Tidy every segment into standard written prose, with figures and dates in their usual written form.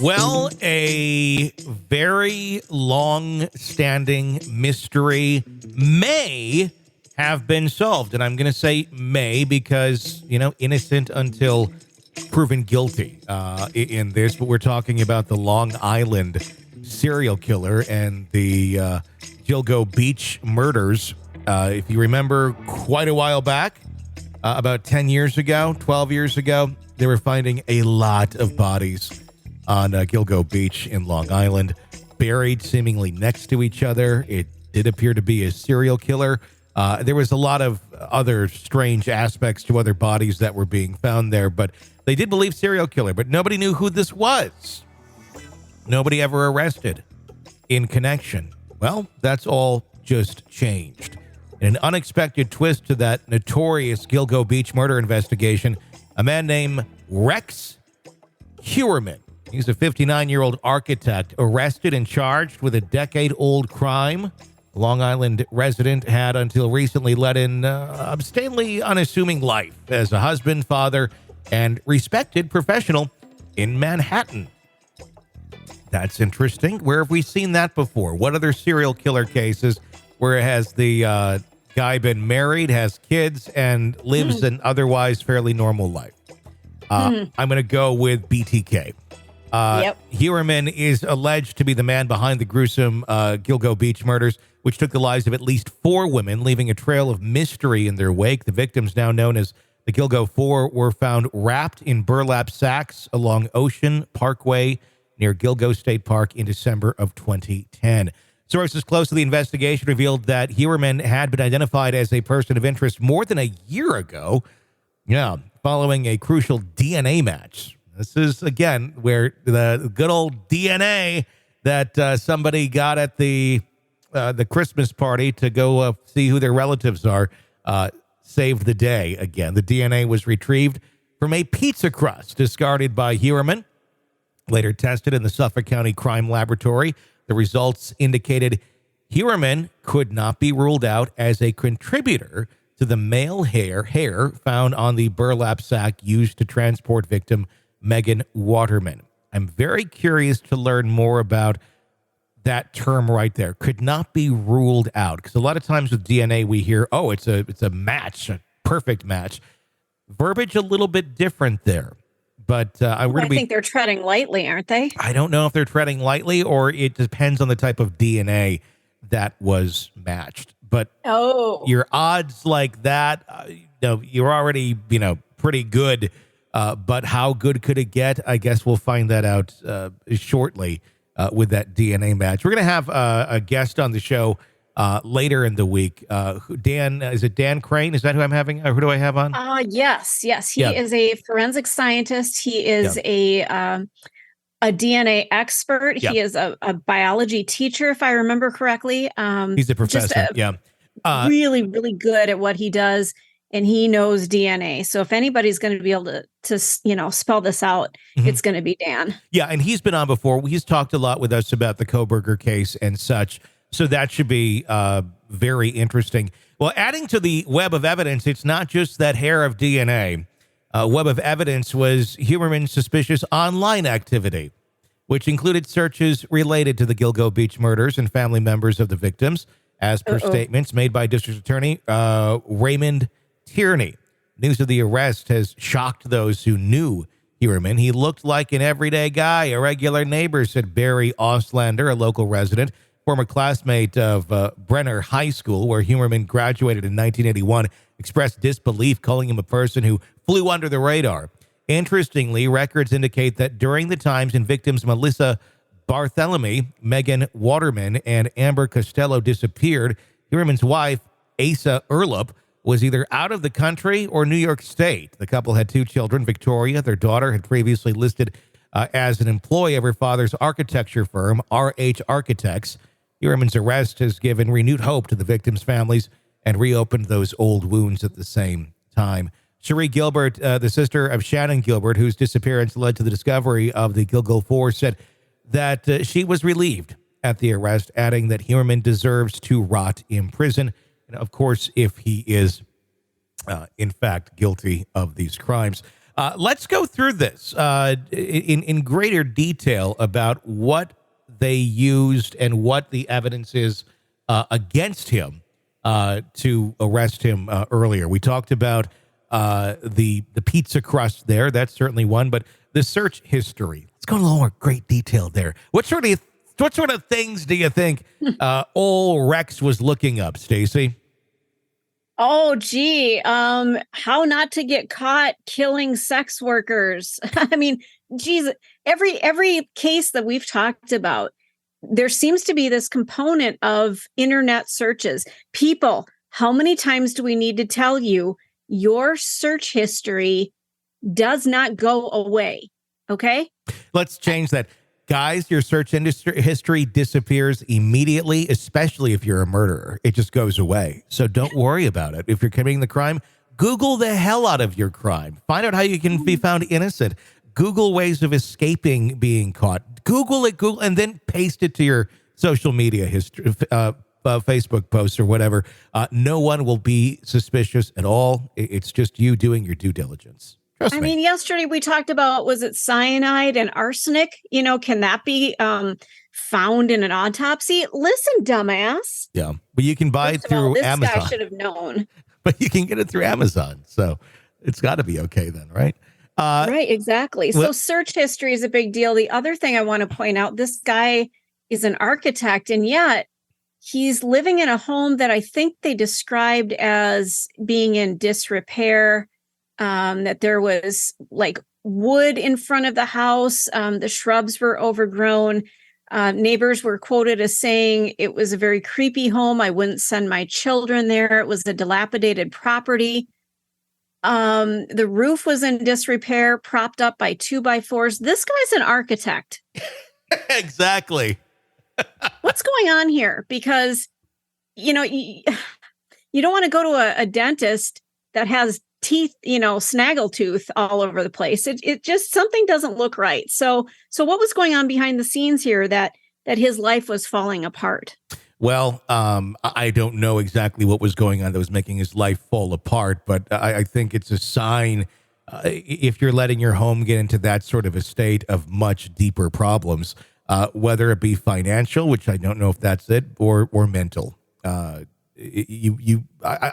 Well, a very long-standing mystery may have been solved. And I'm going to say may because, innocent until proven guilty in this. But we're talking about the Long Island serial killer and the Gilgo Beach murders. If you remember quite a while back, about 10 years ago, 12 years ago, they were finding a lot of bodies on Gilgo Beach in Long Island, buried seemingly next to each other. It did appear to be a serial killer. There was a lot of other strange aspects to other bodies that were being found there, but they did believe serial killer, but nobody knew who this was. Nobody ever arrested in connection. Well, that's all just changed. In an unexpected twist to that notorious Gilgo Beach murder investigation, a man named Rex Heuerman, he's a 59-year-old architect, arrested and charged with a decade-old crime. The Long Island resident had until recently led an obscenely unassuming life as a husband, father, and respected professional in Manhattan. That's interesting. Where have we seen that before? What other serial killer cases where has the guy been married, has kids, and lives an otherwise fairly normal life? I'm going to go with BTK. Heuerman is alleged to be the man behind the gruesome Gilgo Beach murders, which took the lives of at least 4 women, leaving a trail of mystery in their wake. The victims, now known as the Gilgo Four, were found wrapped in burlap sacks along Ocean Parkway near Gilgo State Park in December of 2010. Sources close to the investigation revealed that Heuerman had been identified as a person of interest more than a year ago, following a crucial DNA match. This is, again, where the good old DNA that somebody got at the Christmas party to go see who their relatives are saved the day again. The DNA was retrieved from a pizza crust discarded by Heuerman, later tested in the Suffolk County Crime Laboratory. The results indicated Heuerman could not be ruled out as a contributor to the male hair found on the burlap sack used to transport victim Megan Waterman. I'm very curious to learn more about that term right there. Could not be ruled out, because a lot of times with DNA we hear, it's a match, a perfect match. Verbiage a little bit different there. But I think they're treading lightly, aren't they? I don't know if they're treading lightly or it depends on the type of DNA that was matched. But your odds like that, you're already, pretty good. But how good could it get? I guess we'll find that out shortly with that DNA match. We're going to have a guest on the show later in the week. Dan, is it Dan Crane? Is that who I'm having? Who do I have on? Yes. He is a forensic scientist. He is a DNA expert. He is a biology teacher, if I remember correctly. He's a professor. Really, really good at what he does. And he knows DNA. So if anybody's going to be able to spell this out, it's going to be Dan. Yeah, and he's been on before. He's talked a lot with us about the Kohberger case and such. So that should be very interesting. Well, adding to the web of evidence, it's not just that hair of DNA. Web of evidence was Heuerman's suspicious online activity, which included searches related to the Gilgo Beach murders and family members of the victims, as per statements made by District Attorney Raymond Tierney. News of the arrest has shocked those who knew Heuerman. He looked like an everyday guy, a regular neighbor, said Barry Ostlander, a local resident, former classmate of Brenner High School, where Heuerman graduated in 1981, expressed disbelief, calling him a person who flew under the radar. Interestingly, records indicate that during the times in victims Melissa Barthelemy, Megan Waterman, and Amber Costello disappeared, Heuerman's wife, Asa Erlup, was either out of the country or New York State. The couple had 2 children. Victoria, their daughter, had previously listed as an employee of her father's architecture firm, RH Architects. Heuerman's arrest has given renewed hope to the victims' families and reopened those old wounds at the same time. Cherie Gilbert, the sister of Shannon Gilbert, whose disappearance led to the discovery of the Gilgo Four, said that she was relieved at the arrest, adding that Heuerman deserves to rot in prison. And of course, if he is, in fact, guilty of these crimes. Let's go through this in greater detail about what they used and what the evidence is against him to arrest him earlier. We talked about the pizza crust there. That's certainly one, but the search history. Let's go a little more great detail there. What sort of things do you think old Rex was looking up, Stacy? Oh, gee. How not to get caught killing sex workers. I mean, geez, every case that we've talked about, there seems to be this component of internet searches. People, how many times do we need to tell you your search history does not go away? Okay. Let's change that. Guys, your search history disappears immediately, especially if you're a murderer. It just goes away. So don't worry about it. If you're committing the crime, Google the hell out of your crime. Find out how you can be found innocent. Google ways of escaping being caught. Google it, and then paste it to your social media history, Facebook posts or whatever. No one will be suspicious at all. It's just you doing your due diligence. I mean, yesterday we talked about, was it cyanide and arsenic? Can that be found in an autopsy? Listen, dumbass. Yeah, but you can buy it through Amazon. This guy should have known. But you can get it through Amazon, so it's got to be okay then, right? Right, exactly. So search history is a big deal. The other thing I want to point out, this guy is an architect, and yet he's living in a home that I think they described as being in disrepair. That there was like wood in front of the house. The shrubs were overgrown. Neighbors were quoted as saying it was a very creepy home. I wouldn't send my children there. It was a dilapidated property. The roof was in disrepair, propped up by 2x4s. This guy's an architect. Exactly. What's going on here? Because, you don't want to go to a dentist that has teeth, snaggletooth all over the place. It just, something doesn't look right. So what was going on behind the scenes here that his life was falling apart? Well, I don't know exactly what was going on that was making his life fall apart, but I think it's a sign if you're letting your home get into that sort of a state of much deeper problems, whether it be financial, which I don't know if that's it, or mental. I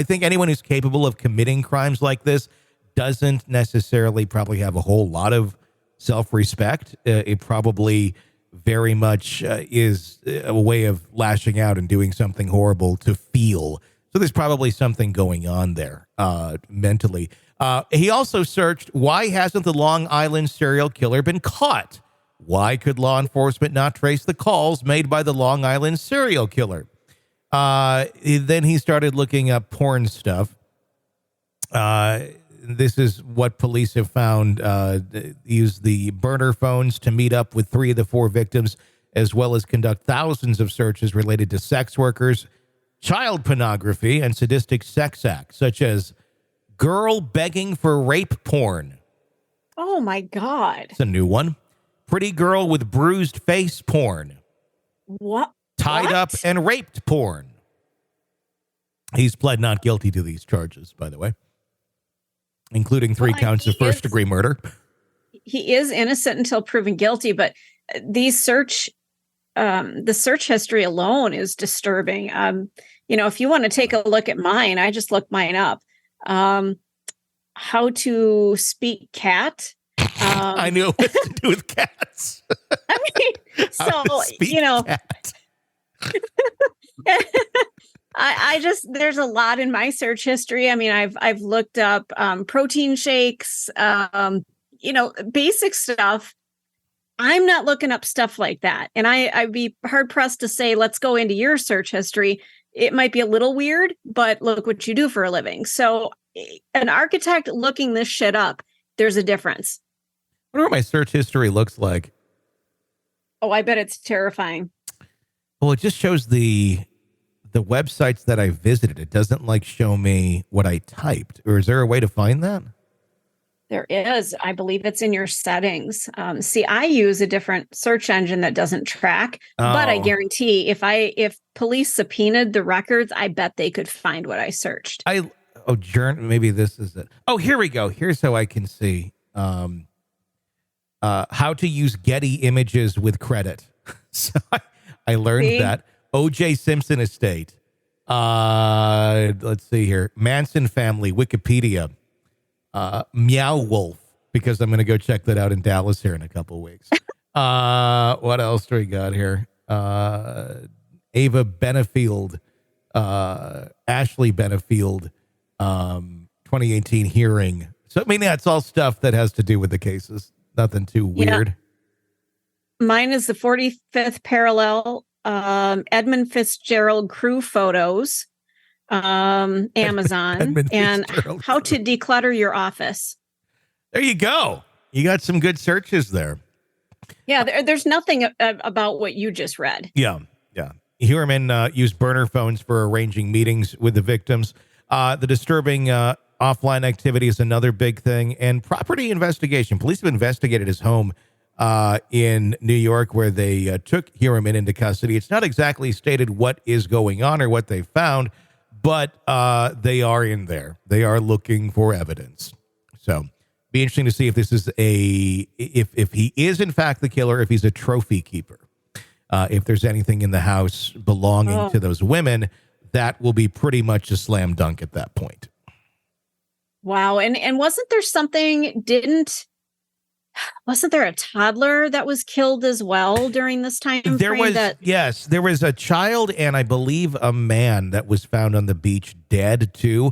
think anyone who's capable of committing crimes like this doesn't necessarily probably have a whole lot of self-respect. It probably very much is a way of lashing out and doing something horrible to feel. So there's probably something going on there mentally. He also searched, why hasn't the Long Island serial killer been caught? Why could law enforcement not trace the calls made by the Long Island serial killer? Then he started looking up porn stuff. This is what police have found. Used the burner phones to meet up with 3 of the 4 victims, as well as conduct thousands of searches related to sex workers, child pornography, and sadistic sex acts, such as girl begging for rape porn. Oh, my God. It's a new one. Pretty girl with bruised face porn. What? Tied up and raped porn. He's pled not guilty to these charges, by the way, including 3 counts of first-degree murder. He is innocent until proven guilty, but the search history alone is disturbing. If you want to take a look at mine, I just looked mine up. How to speak cat. I knew it was to do with cats. I mean, so, cat. I just, there's a lot in my search history. I mean, I've looked up protein shakes, basic stuff. I'm not looking up stuff like that. And I'd be hard pressed to say, let's go into your search history. It might be a little weird, but look what you do for a living. So an architect looking this shit up, there's a difference. I wonder what my search history looks like. Oh, I bet it's terrifying. Well, it just shows the websites that I visited. It doesn't show me what I typed. Or is there a way to find that? There is. I believe it's in your settings. I use a different search engine that doesn't track, but I guarantee if police subpoenaed the records, I bet they could find what I searched. Maybe this is it. Oh, here we go. Here's how I can see How to use Getty Images with credit. So I learned that. O.J. Simpson estate. Let's see here. Manson family, Wikipedia. Meow Wolf, because I'm going to go check that out in Dallas here in a couple of weeks. What else do we got here? Ava Benefield, Ashley Benefield, 2018 hearing. So, I mean, yeah, it's all stuff that has to do with the cases. Nothing too weird. Yeah. Mine is the 45th parallel, Edmund Fitzgerald crew photos, Amazon, and how to declutter your office. There you go. You got some good searches there. Yeah, there's nothing about what you just read. Yeah. Heuermann used burner phones for arranging meetings with the victims. The disturbing offline activity is another big thing. And property investigation. Police have investigated his home in New York where they took Heuermann into custody. It's not exactly stated what is going on or what they found, but they are in there. They are looking for evidence. So be interesting to see if this is if he is in fact the killer, if he's a trophy keeper. If there's anything in the house belonging to those women, that will be pretty much a slam dunk at that point. Wow. And wasn't there wasn't there a toddler that was killed as well during this time frame? Yes, there was a child and I believe a man that was found on the beach dead too.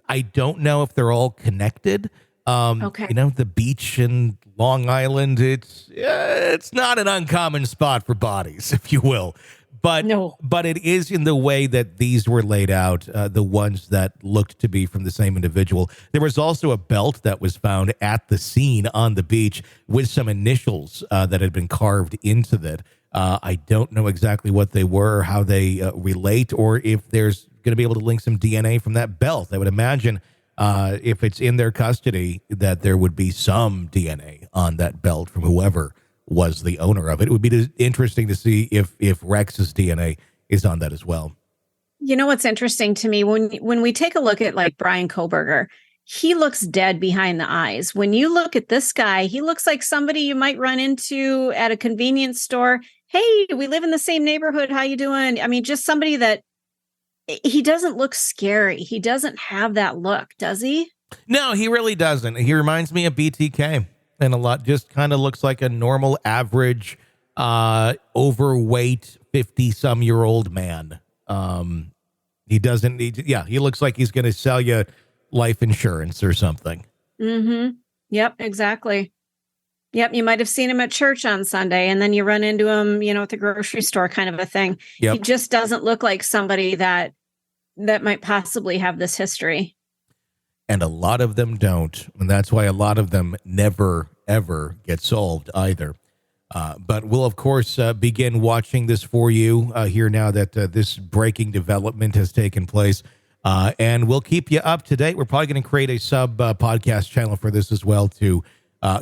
I don't know if they're all connected. Okay. You know, the beach in Long Island, it's not an uncommon spot for bodies, if you will. But it is in the way that these were laid out, the ones that looked to be from the same individual. There was also a belt that was found at the scene on the beach with some initials that had been carved into that. I don't know exactly what they were, or how they relate, or if there's going to be able to link some DNA from that belt. I would imagine if it's in their custody that there would be some DNA on that belt from whoever was the owner of it. It would be interesting to see if Rex's DNA is on that as well. You know what's interesting to me? When we take a look at like Brian Koberger, he looks dead behind the eyes. When you look at this guy, he looks like somebody you might run into at a convenience store. Hey, we live in the same neighborhood. How you doing? I mean, just somebody that he doesn't look scary. He doesn't have that look, does he? No, he really doesn't. He reminds me of BTK. And a lot just kind of looks like a normal, average, overweight, 50-some-year-old man. He looks like he's going to sell you life insurance or something. Mm-hmm. Yep, exactly. Yep, you might have seen him at church on Sunday, and then you run into him, at the grocery store kind of a thing. Yep. He just doesn't look like somebody that might possibly have this history. And a lot of them don't. And that's why a lot of them never, ever get solved either. But we'll, of course, begin watching this for you here now that this breaking development has taken place. And we'll keep you up to date. We're probably going to create a sub-podcast channel for this as well to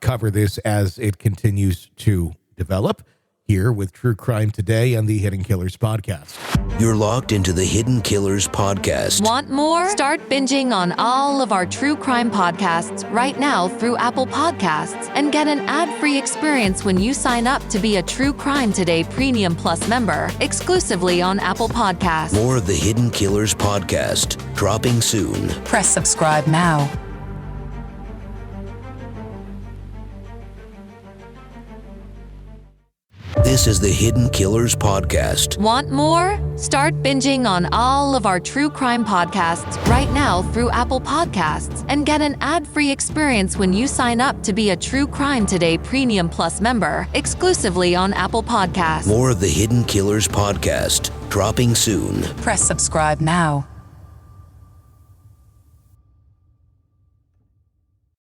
cover this as it continues to develop. Here with True Crime Today and the Hidden Killers podcast. You're locked into the Hidden Killers podcast. Want more? Start binging on all of our true crime podcasts right now through Apple Podcasts and get an ad-free experience when you sign up to be a True Crime Today Premium Plus member exclusively on Apple Podcasts. More of the Hidden Killers podcast dropping soon. Press subscribe now. This is the Hidden Killers podcast. Want more? Start binging on all of our true crime podcasts right now through Apple Podcasts and get an ad-free experience when you sign up to be a True Crime Today Premium Plus member exclusively on Apple Podcasts. More of the Hidden Killers podcast dropping soon. Press subscribe now.